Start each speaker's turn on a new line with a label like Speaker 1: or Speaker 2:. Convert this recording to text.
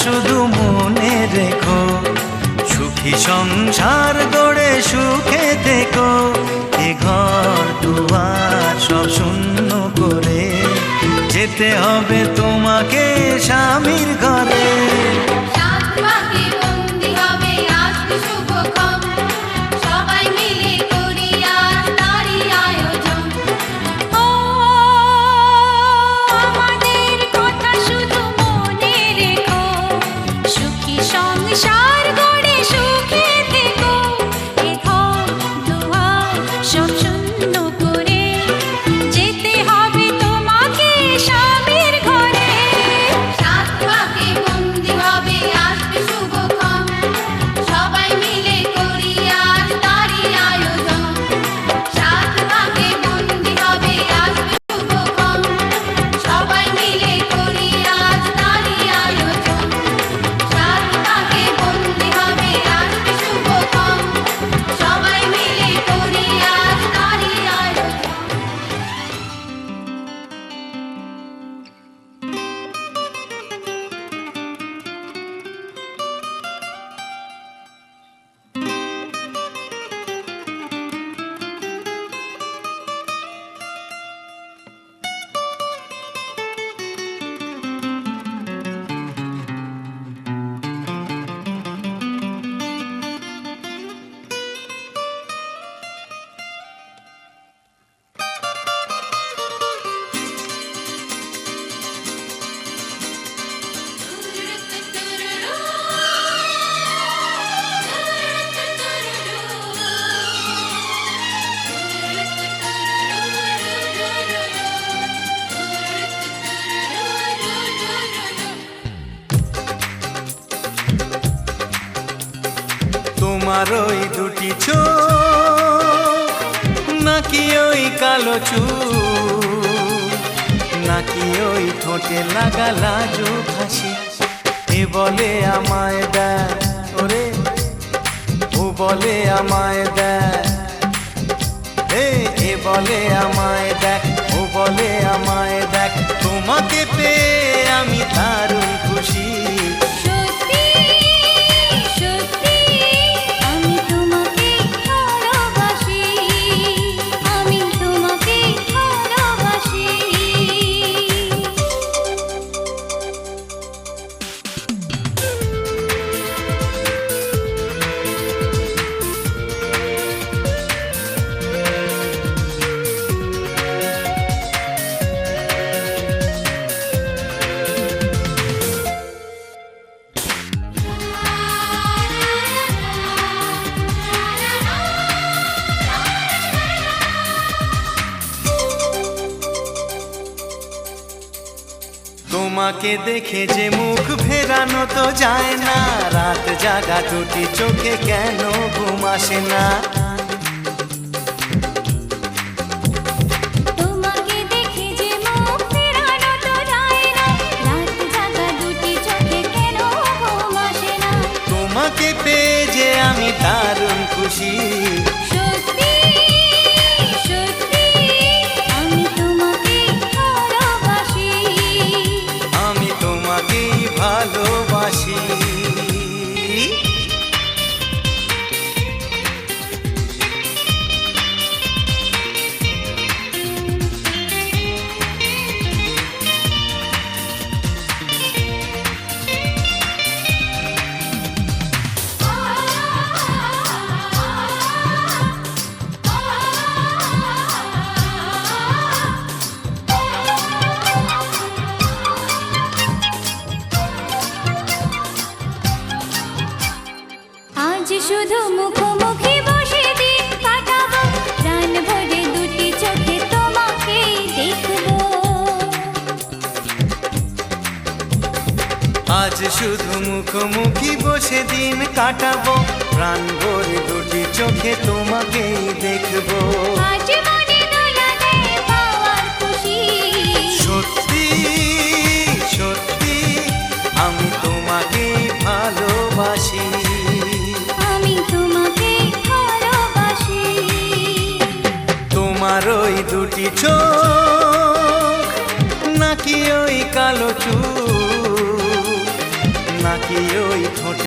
Speaker 1: শুধু মনে রেখো, সুখী সংসার গড়ে সুখে থেকো। এ ঘর দুয়ার সব শূন্য করে যেতে হবে তোমাকে স্বামীর ঘরে। তোমার ওই দুটি চোখ, নাকি ওই কালো চুল, নাকি ওই ঠোঁটে লাগা লাজুক হাসি, এ বলে আমায় দেয় ওরে, ও বলে আমায় দেয়, এ বলে আমায় দেখ, ও বলে আমায় দেখ। তোমাকে পেয়ে আমি দারুণ খুশি। তোমাকে দেখে যে মুখ ফেরানো তো যায় না, রাত জাগা দুটি চোখে কেন ঘুম আসে না।
Speaker 2: তোমাকে দেখে যে মুখ ফেরানো তো যায় না, রাত জাগা দুটি চোখে কেন ঘুম আসে না।
Speaker 1: তোমাকে পেয়ে যে আমি দারুণ খুশি। ভালোবাসি।
Speaker 2: শুধু মুখোমুখি বসে দিন কাটাবো, প্রাণ ভরে দুটি চোখে তোমাকে দেখবো।
Speaker 1: আজ শুধু মুখোমুখি বসে দিন কাটাবো, প্রাণ ভরে দুটি চোখে তোমাকেই দেখবো।
Speaker 2: আজ মনে দোলাতে পাওয়ার খুশি,
Speaker 1: সত্যি সত্যি আমি তোমাকে ভালোবাসি। তোমার ওই দুটি চোখ, নাকি ওই কালো চুল, নাকি ওই ঠোঁটে